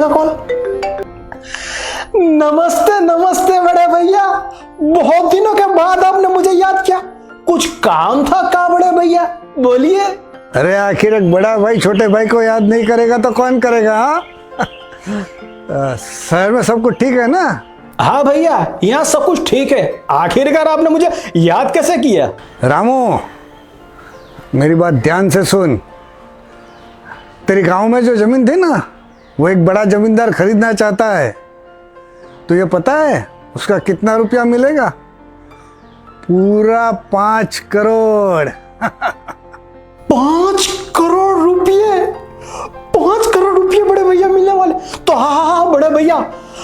दूसरा कॉल। नमस्ते नमस्ते बड़े भैया, बहुत दिनों के बाद आपने मुझे याद किया। कुछ काम था का बड़े भैया, बोलिए। अरे आखिर एक बड़ा भाई छोटे भाई को याद नहीं करेगा तो कौन करेगा? हाँ शहर में सब कुछ ठीक है ना? हाँ भैया, यहाँ सब कुछ ठीक है। आखिरकार आपने मुझे याद कैसे किया? रामू, मेरी बात ध्यान से सुन। तेरी गांव में जो जमीन थी ना, वो एक बड़ा जमींदार खरीदना चाहता है। तुझे पता है उसका कितना रुपया मिलेगा? पूरा 5 करोड़। 5 करोड़ रुपये? 5 करोड़ रुपये बड़े भैया मिलने वाले? तो हाँ बड़े भैया,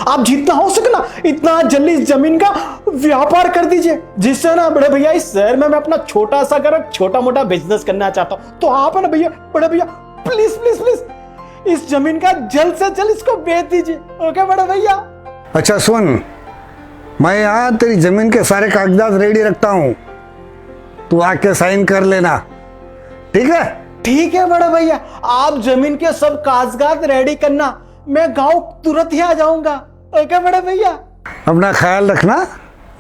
आप जितना हो सके ना इतना जल्दी इस जमीन का व्यापार कर दीजिए, जिससे ना बड़े भैया इस शहर में मैं अपना छोटा सा घर, छोटा मोटा बिजनेस करना चाहता हूँ। तो आप ना भैया, बड़े भैया प्लीज प्लीज प्लीज इस जमीन का जल्द से जल्द इसको बेच दीजिए। ओके बड़े भैया? अच्छा सुन, मैं यहाँ तेरी जमीन के सारे कागजात रेडी रखता हूँ, तू आके साइन कर लेना, ठीक है? ठीक है बड़े भैया, आप जमीन के सब कागजात रेडी करना, मैं गांव तुरंत ही आ जाऊंगा। ओके बड़े भैया? अपना ख्याल रखना,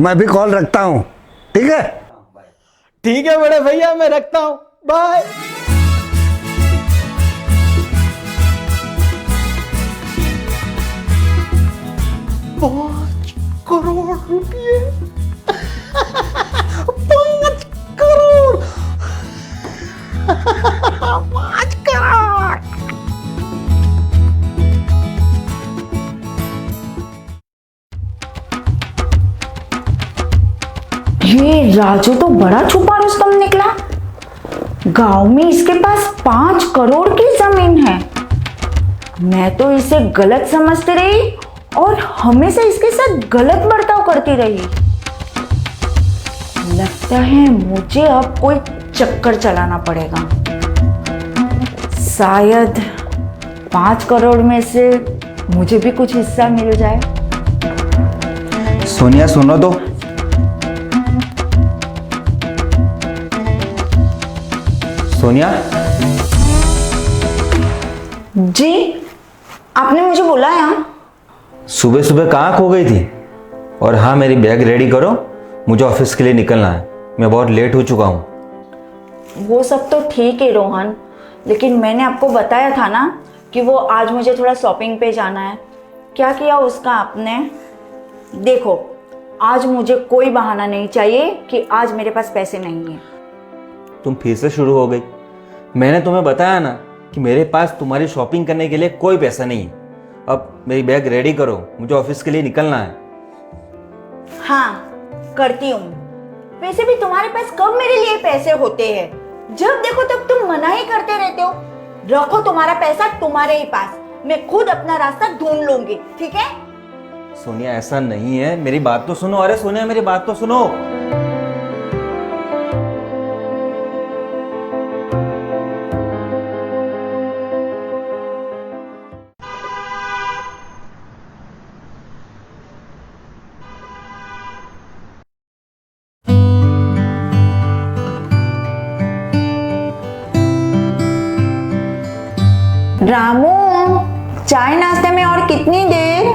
मैं भी कॉल रखता हूँ, ठीक है? ठीक है बड़े भैया, मैं रखता हूँ, बाय। 5 करोड़ रुपये। 5 करोड़। 5 करोड़। ये राजू तो बड़ा छुपा रुस्तम निकला। गांव में इसके पास 5 करोड़ की जमीन है। मैं तो इसे गलत समझती रही और हमेशा इसके साथ गलत बर्ताव करती रही। लगता है मुझे अब कोई चक्कर चलाना पड़ेगा। शायद 5 करोड़ में से मुझे भी कुछ हिस्सा मिल जाए। सोनिया सुनो तो। सोनिया जी, आपने मुझे बुलाया? सुबह सुबह कहाँ खो गई थी? और हाँ, मेरी बैग रेडी करो, मुझे ऑफिस के लिए निकलना है, मैं बहुत लेट हो चुका हूँ। वो सब तो ठीक है रोहन, लेकिन मैंने आपको बताया था ना कि वो आज मुझे थोड़ा शॉपिंग पे जाना है। क्या किया उसका आपने? देखो, आज मुझे कोई बहाना नहीं चाहिए कि आज मेरे पास पैसे नहीं है। तुम फिर से शुरू हो गई। मैंने तुम्हें बताया ना कि मेरे पास तुम्हारी शॉपिंग करने के लिए कोई पैसा नहीं है। अब मेरी बैग रेडी करो, मुझे ऑफिस के लिए निकलना है। हाँ, करती हूँ। वैसे भी तुम्हारे पास कब मेरे लिए पैसे होते हैं? जब देखो तब तुम मना ही करते रहते हो। रखो तुम्हारा पैसा तुम्हारे ही पास, मैं खुद अपना रास्ता ढूंढ लूंगी, ठीक है? सोनिया ऐसा नहीं है, मेरी बात तो सुनो। अरे सोनिया मेरी बात तो सुनो। रामू, चाय नाश्ते में और कितनी देर?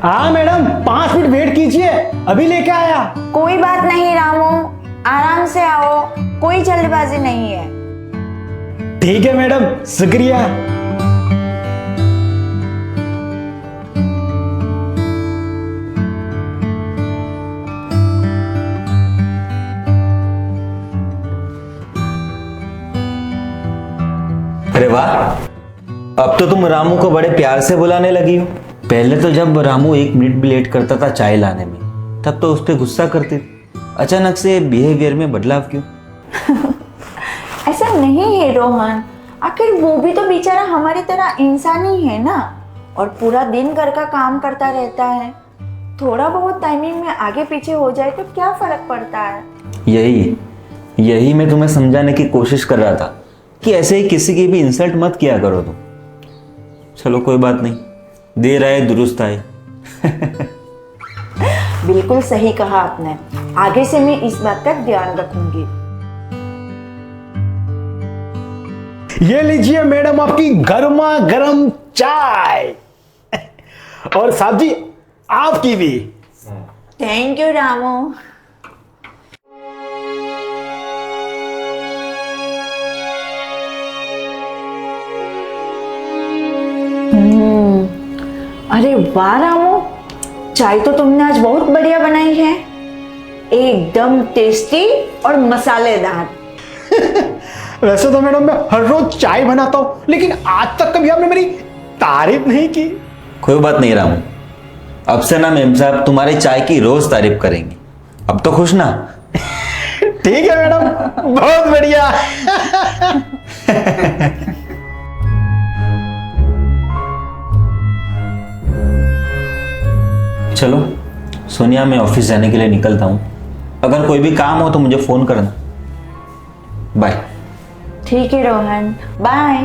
हाँ मैडम, 5 मिनट वेट कीजिए, अभी लेके आया। कोई बात नहीं रामू, आराम से आओ, कोई जल्दबाजी नहीं है। ठीक है मैडम, शुक्रिया। अरे वाह, अब तो तुम रामू को बड़े प्यार से बुलाने लगी हो। पहले तो जब रामू 1 मिनट भी लेट करता था चाय लाने में, तब तो उस पर गुस्सा करती थी। अचानक से बिहेवियर में बदलाव क्यों? ऐसा नहीं है रोहन, आखिर वो भी तो बेचारा हमारी तरह इंसान ही है ना, और पूरा दिन घर का काम करता रहता है। थोड़ा बहुत टाइमिंग में आगे पीछे हो जाए तो क्या फर्क पड़ता है? यही मैं तुम्हें समझाने की कोशिश कर रहा था कि ऐसे ही किसी की भी इंसल्ट मत किया करो तुम। चलो कोई बात नहीं, देर आए दुरुस्त आए। बिल्कुल सही कहा आपने, आगे से मैं इस बात का ध्यान रखूंगी। ये लीजिए मैडम आपकी गर्मा गर्म चाय। और साहब जी आपकी भी। Thank you Ramu. अरे वाह रामू, चाय तो तुमने आज बहुत बढ़िया बनाई है, एकदम टेस्टी और मसालेदार। वैसे तो मैडम मैं हर रोज चाय बनाता हूँ, लेकिन आज तक कभी आपने मेरी तारीफ नहीं की। कोई बात नहीं रामू, अब से ना मेम साहब तुम्हारी चाय की रोज तारीफ करेंगे। अब तो खुश ना? ठीक है मैडम, बहुत बढ़िया। चलो सोनिया, मैं ऑफिस जाने के लिए निकलता हूँ। अगर कोई भी काम हो तो मुझे फोन करना। बाय। ठीक है रोहन, बाय।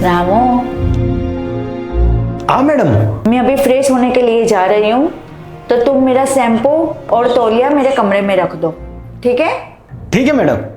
रामू, हाँ मैडम। मैं अभी फ्रेश होने के लिए जा रही हूँ, तो तुम मेरा शैम्पू और तौलिया मेरे कमरे में रख दो, ठीक है? ठीक है मैडम।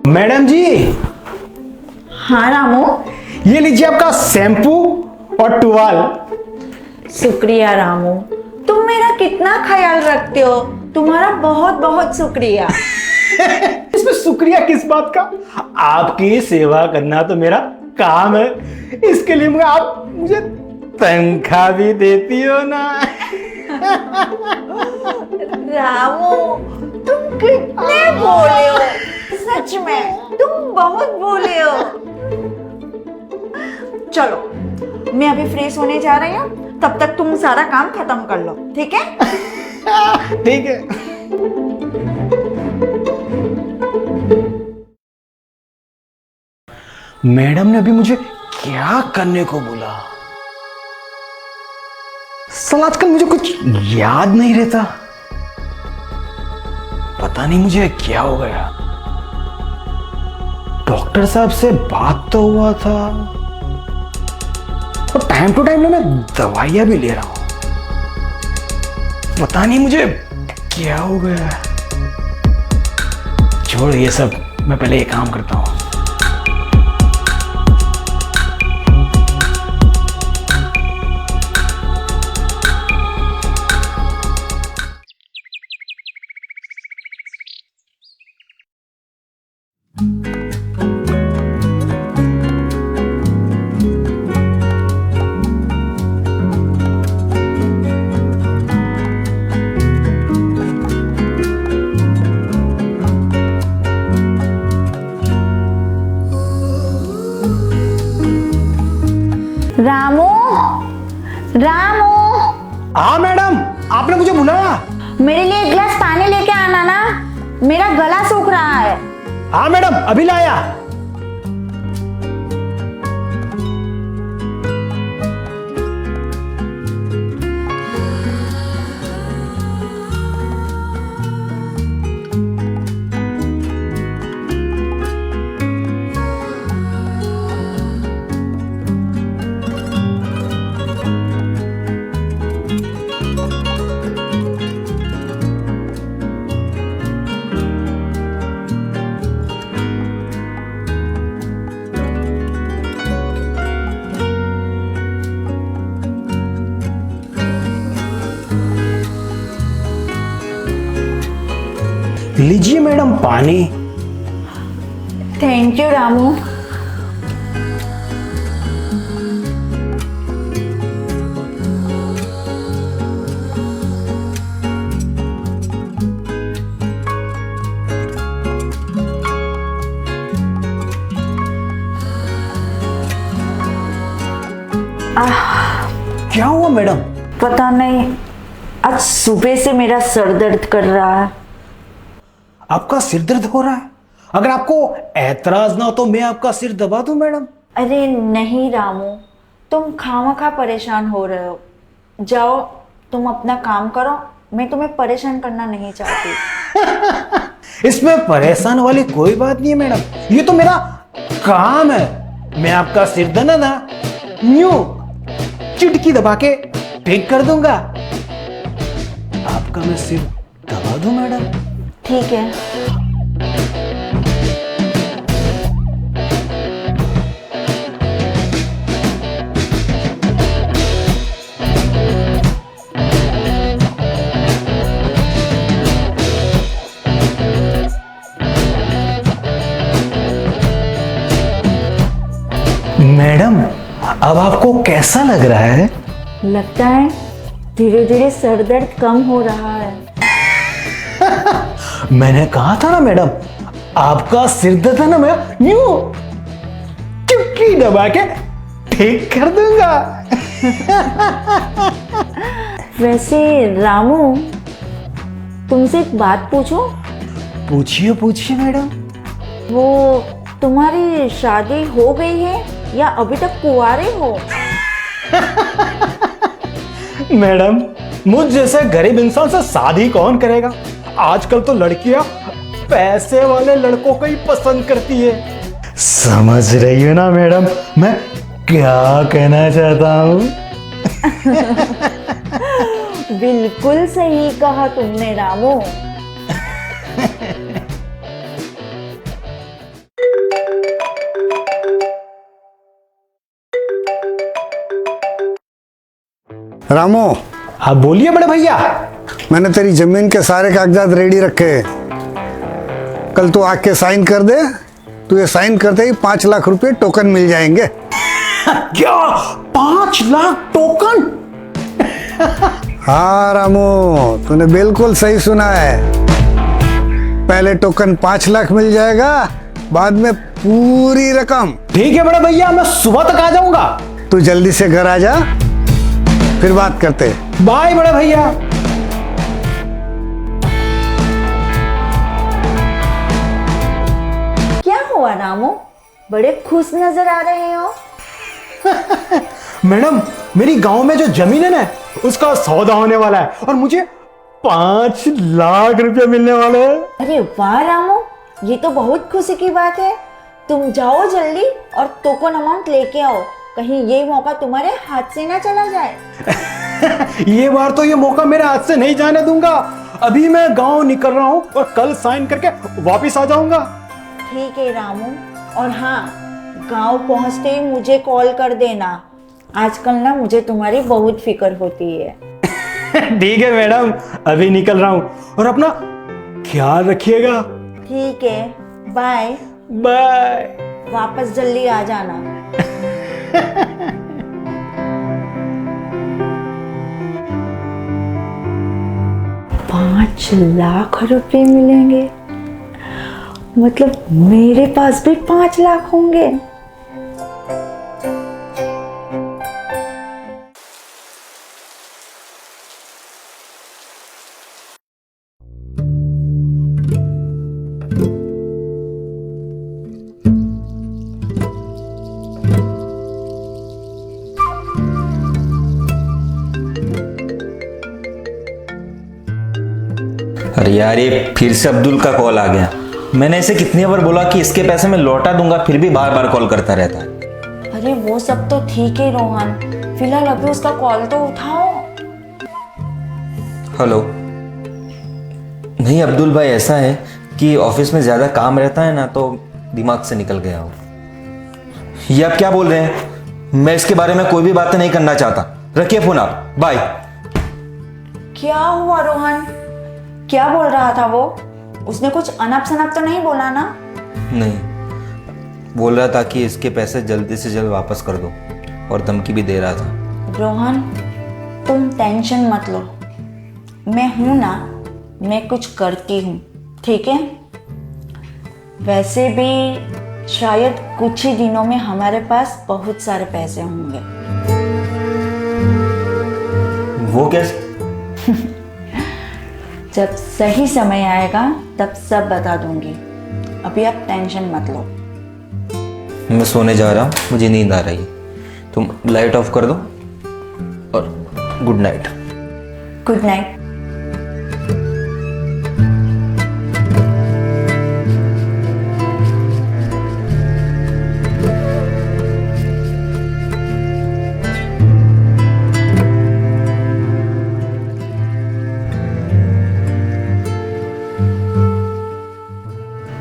मैडम जी। हाँ रामू। ये लीजिए आपका शैम्पू और टुवाल। शुक्रिया रामू, तुम मेरा कितना ख्याल रखते हो, तुम्हारा बहुत बहुत शुक्रिया। इसमें शुक्रिया किस बात का? आपकी सेवा करना तो मेरा काम है, इसके लिए आप मुझे तनख्वाह भी देती हो ना। रामू, तुम कितने भोले हो, सच में तुम बहुत भोले हो। चलो मैं अभी फ्रेश होने जा रही हूँ, तब तक तुम सारा काम खत्म कर लो, ठीक है? ठीक है। मैडम ने अभी मुझे क्या करने को बोला? साला आजकल मुझे कुछ याद नहीं रहता, पता नहीं मुझे क्या हो गया। डॉक्टर साहब से बात तो हुआ था और टाइम टू टाइम मैं दवाइयां भी ले रहा हूं, पता नहीं मुझे क्या हो गया। छोड़ ये सब, मैं पहले ये काम करता हूं। रामू, रामू। हाँ मैडम, आपने मुझे बुलाया? मेरे लिए एक गिलास पानी लेके आना ना, मेरा गला सूख रहा है। हाँ मैडम, अभी लाया। लीजिए मैडम पानी। Thank you Ramu. क्या हुआ मैडम? पता नहीं, आज सुबह से मेरा सर दर्द कर रहा है। आपका सिर दर्द हो रहा है? अगर आपको ऐतराज ना हो तो मैं आपका सिर दबा दूं मैडम। अरे नहीं रामू, तुम खामखा परेशान हो रहे हो। जाओ तुम अपना काम करो, मैं तुम्हें परेशान करना नहीं चाहती। इसमें परेशान वाली कोई बात नहीं है मैडम, ये तो मेरा काम है। मैं आपका सिर दर्द ना यूं चिटकी दबा के ठीक कर दूंगा। आपका मैं सिर दबा दूं मैडम? ठीक है। मैडम अब आपको कैसा लग रहा है? लगता है धीरे धीरे सर दर्द कम हो रहा है। मैंने कहा था ना मैडम, आपका सिर दर्द है ना मैं यूं चुटकी दबा के ठीक कर दूंगा। वैसे रामू, तुमसे एक बात पूछूं? पूछिए पूछिए मैडम। वो तुम्हारी शादी हो गई है या अभी तक कुंवारे हो? मैडम मुझ जैसे गरीब इंसान से शादी कौन करेगा? आजकल तो लड़कियां पैसे वाले लड़कों को ही पसंद करती है। समझ रही हो ना मैडम मैं क्या कहना चाहता हूँ? बिल्कुल सही कहा तुमने रामू। रामू, हाँ बोलिए बड़े भैया। मैंने तेरी जमीन के सारे कागजात रेडी रखे हैं। कल तू आके साइन कर दे। तू ये साइन करते ही 5 लाख रुपए टोकन मिल जाएंगे। क्या 5 लाख टोकन? हाँ रामू, तूने बिल्कुल सही सुना है। पहले टोकन 5 लाख मिल जाएगा, बाद में पूरी रकम। ठीक है बड़े भैया, मैं सुबह तक आ जाऊंगा। तू जल्दी से घर आ जा, फिर बात करते हैं। बाय बड़े भैया। क्या हुआ रामू, बड़े खुश नजर आ रहे हो? मैडम मेरी गांव में जो जमीन है ना उसका सौदा होने वाला है और मुझे 5 लाख रुपए मिलने वाले हैं। अरे वाह रामू, ये तो बहुत खुशी की बात है। तुम जाओ जल्दी और टोकन अमाउंट लेके आओ, कहीं ये मौका तुम्हारे हाथ से ना चला जाए। ये बार तो ये मौका मेरे हाथ से नहीं जाने दूंगा। अभी मैं गांव निकल रहा हूँ और कल साइन करके वापस आ जाऊंगा। ठीक है रामू, और हाँ, गांव पहुंचते ही मुझे कॉल कर देना। आजकल ना मुझे तुम्हारी बहुत फिक्र होती है। ठीक है मैडम, अभी निकल रहा हूँ और अपना ख्याल रखिएगा। ठीक है, बाय। बाय। वापस जल्दी आ जाना। 5 लाख रुपए मिलेंगे, मतलब मेरे पास भी 5 लाख होंगे। अरे यार, ये फिर से अब्दुल का कॉल आ गया। मैंने इसे कितनी बार बोला कि इसके पैसे मैं लौटा दूंगा, फिर भी बार बार कॉल करता रहता है। अरे वो सब तो ठीक है रोहन, फिलहाल अभी उसका कॉल तो उठाओ। हेलो। नहीं अब्दुल भाई, ऐसा है कि ऑफिस में ज्यादा काम रहता है ना, तो दिमाग से निकल गया हूँ। ये आप क्या बोल रहे हैं? मैं इसके बारे में कोई भी बातें नहीं करना चाहता। रखिए फोन आप, बाय। क्या हुआ रोहन, क्या बोल रहा था वो? उसने कुछ अनप शनप तो नहीं बोला ना? नहीं, बोल रहा था कि इसके पैसे जल्दी से जल्द वापस कर दो और धमकी भी दे रहा था। रोहन, तुम टेंशन मत लो, मैं हूं ना, मैं कुछ करती हूँ, ठीक है? वैसे भी शायद कुछ ही दिनों में हमारे पास बहुत सारे पैसे होंगे। वो कैसे? जब सही समय आएगा तब सब बता दूंगी, अभी आप टेंशन मत लो। मैं सोने जा रहा हूँ, मुझे नींद आ रही है, तुम लाइट ऑफ कर दो और गुड नाइट। Good night.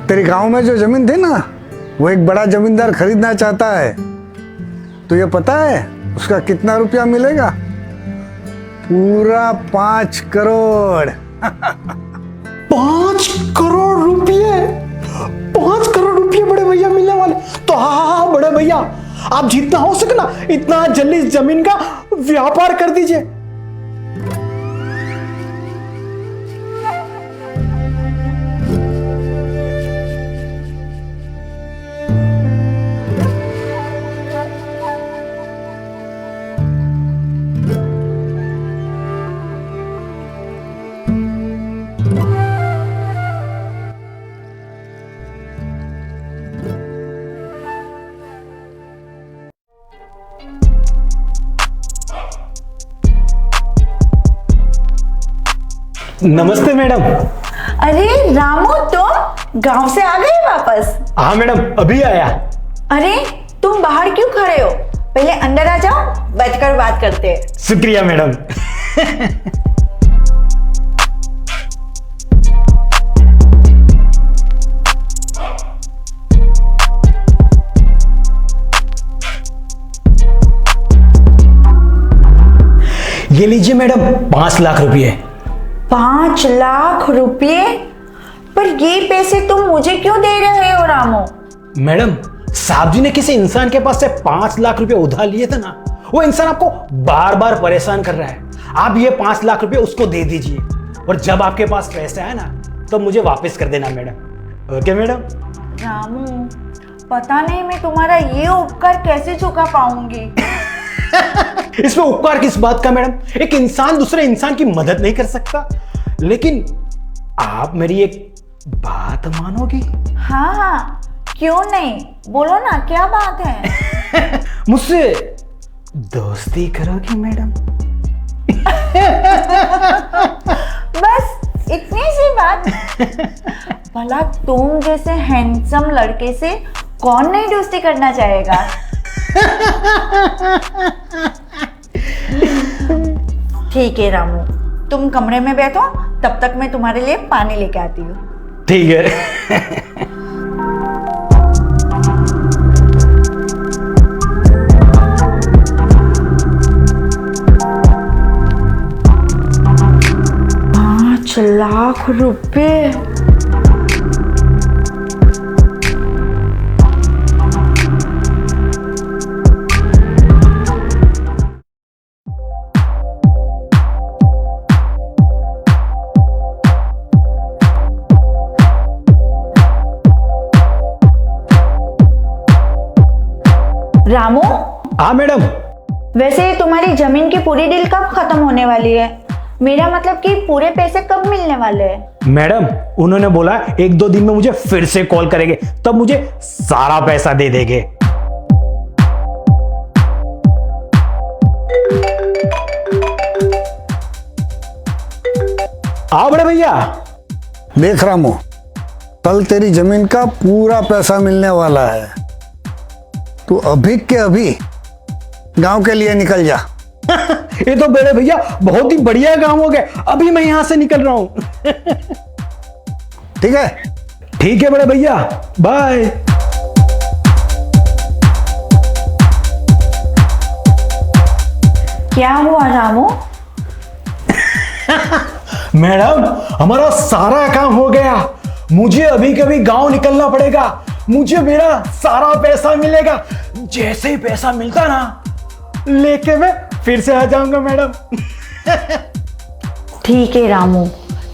तेरे गांव में जो जमीन थी ना, वो एक बड़ा जमींदार खरीदना चाहता है। तुझे पता है उसका कितना रुपया मिलेगा? पूरा 5 करोड़। 5 करोड़ रुपये? 5 करोड़ रुपये बड़े भैया मिलने वाले। तो हाँ बड़े भैया, आप जितना हो सके ना इतना जल्दी इस जमीन का व्यापार कर दीजिए। नमस्ते मैडम। अरे रामू, तुम गांव से आ गए वापस? हाँ मैडम, अभी आया। अरे तुम बाहर क्यों खड़े हो? पहले अंदर आ जाओ, बैठकर बात करते हैं। शुक्रिया मैडम। ये लीजिए मैडम, 5 लाख रुपये। 5 लाख रुपये? पर ये पैसे तुम मुझे क्यों दे रहे हो रामू? मैडम, साहब जी ने किसी इंसान के पास से 5 लाख रुपए उधार लिए थे ना, वो इंसान आपको बार बार परेशान कर रहा है। आप ये 5 लाख रुपए उसको दे दीजिए और जब आपके पास पैसा है ना तो मुझे वापस कर देना मैडम। Okay madam? रामू, पता नहीं मैं तुम्हारा ये उपकार कैसे चुका पाऊंगी। इसमें उपकार किस बात का मैडम? एक इंसान दूसरे इंसान की मदद नहीं कर सकता, लेकिन आप मेरी एक बात मानोगी? हाँ हाँ, क्यों नहीं, बोलो ना, क्या बात है? मुझसे दोस्ती करोगी मैडम? बस इतनी सी बात? भला तुम जैसे हैंडसम लड़के से कौन नहीं दोस्ती करना चाहेगा? ठीक है रामू, तुम कमरे में बैठो, तब तक मैं तुम्हारे लिए पानी लेके आती हूँ। ठीक है। लाख रुपए? रामू? हाँ मैडम। वैसे तुम्हारी जमीन की पूरी डील कब खत्म होने वाली है? मेरा मतलब कि पूरे पैसे कब मिलने वाले हैं? मैडम, उन्होंने बोला 1-2 दिन में मुझे फिर से कॉल करेंगे, तब मुझे सारा पैसा दे देंगे। आओ बड़े भैया। देख रामू, कल तेरी जमीन का पूरा पैसा मिलने वाला है। तू अभी के अभी गांव के लिए निकल जा। ये तो बड़े भैया बहुत ही बढ़िया काम हो गया, अभी मैं यहां से निकल रहा हूं। ठीक है? ठीक है बड़े भैया, बाय। क्या हुआ रामू? मैडम, हमारा सारा काम हो गया, मुझे अभी कभी गांव निकलना पड़ेगा, मुझे मेरा सारा पैसा मिलेगा। जैसे ही पैसा मिलता ना लेके मैं फिर से आ जाऊंगा मैडम। ठीक है रामू,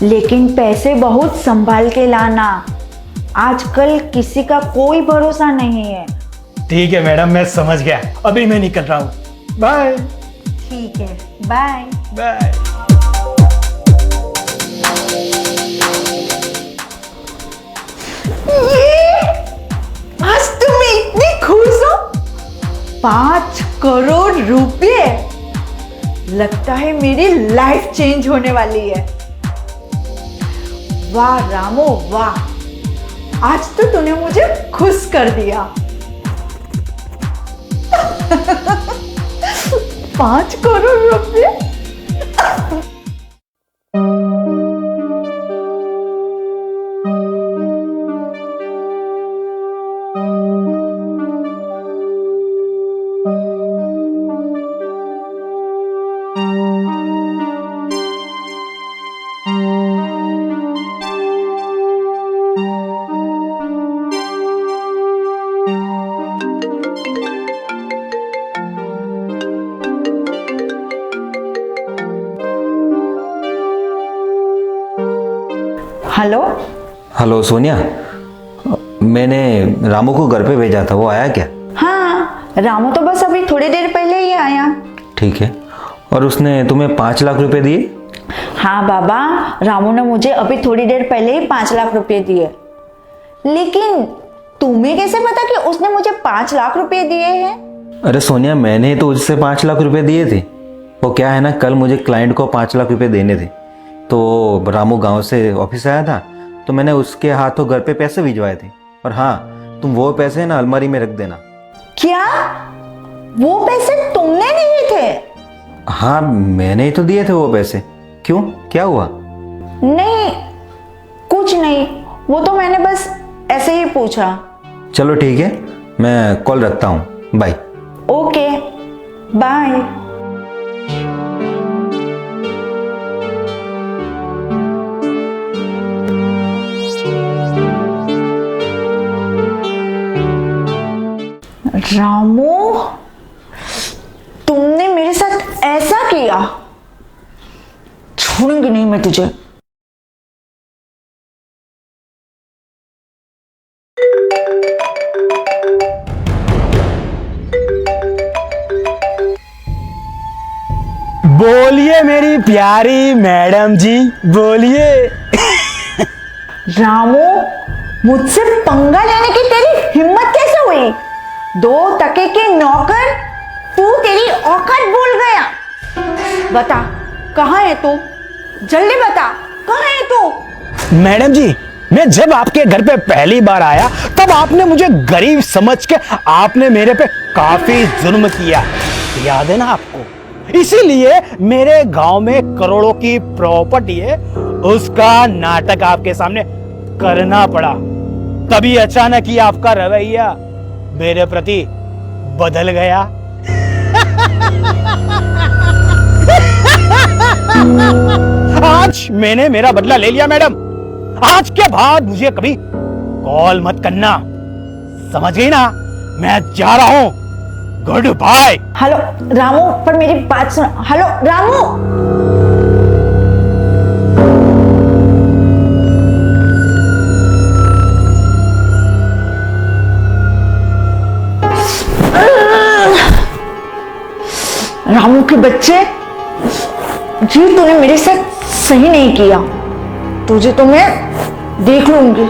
लेकिन पैसे बहुत संभाल के लाना। आजकल किसी का कोई भरोसा नहीं है। ठीक है मैडम, मैं समझ गया, अभी मैं निकल रहा हूं। बाय। ठीक है, बाय। बाय। आज तुम इतनी खुश हो? 5 करोड़ रुपए, लगता है मेरी लाइफ चेंज होने वाली है। वाह रामू वाह, आज तो तूने मुझे खुश कर दिया। 5 करोड़ रुपए। हेलो। हेलो सोनिया, मैंने रामू को घर पे भेजा था, वो आया क्या? हाँ, रामू तो बस अभी थोड़ी देर पहले ही आया। ठीक है। और उसने तुम्हें 5 लाख रुपए दिए? हाँ बाबा, रामू ने मुझे अभी थोड़ी देर पहले ही 5 लाख रुपए दिए। लेकिन तुम्हें कैसे पता कि उसने मुझे 5 लाख रुपए दिए हैं? अरे सोनिया, मैंने तो उससे 5 लाख रुपए दिए थे। वो क्या है ना, कल मुझे क्लाइंट को 5 लाख रुपए देने थे, तो रामू गांव से ऑफिस आया था, तो मैंने उसके हाथों घर पे पैसे भिजवाए थे। और हाँ, तुम वो पैसे ना अलमारी में रख देना। क्या? वो पैसे तुमने दिए थे? हाँ, मैंने ही तो दिए थे वो पैसे। क्यों, क्या हुआ? नहीं, कुछ नहीं, वो तो मैंने बस ऐसे ही पूछा। चलो ठीक है, मैं कॉल रखता हूँ, बाय। Okay, bye. रामू, तुमने मेरे साथ ऐसा किया, छोड़ूंगी नहीं मैं तुझे। बोलिए मेरी प्यारी मैडम जी, बोलिए। रामू, मुझसे पंगा लेने की तेरी हिम्मत कैसे हुई? 2 टके के नौकर, तू तेरी औकात भूल गया। बता, कहाँ है तू? जल्दी बता, कहाँ है तू? मैडम जी, मैं जब आपके घर पे पहली बार आया तब आपने मुझे गरीब समझ के आपने मेरे पे काफी जुल्म किया, याद है ना आपको? इसीलिए मेरे गांव में करोड़ों की प्रॉपर्टी है, उसका नाटक आपके सामने करना पड़ा। तभी अचानक ही आपका रवैया मेरे प्रति बदल गया। आज मैंने मेरा बदला ले लिया मैडम। आज के बाद मुझे कभी कॉल मत करना, समझ गई ना? मैं जा रहा हूं, गुड बाय। हेलो रामू, पर मेरी बात सुन। हेलो रामू। रामू के बच्चे, जी तूने मेरे साथ सही नहीं किया, तुझे तो मैं देख लूंगी।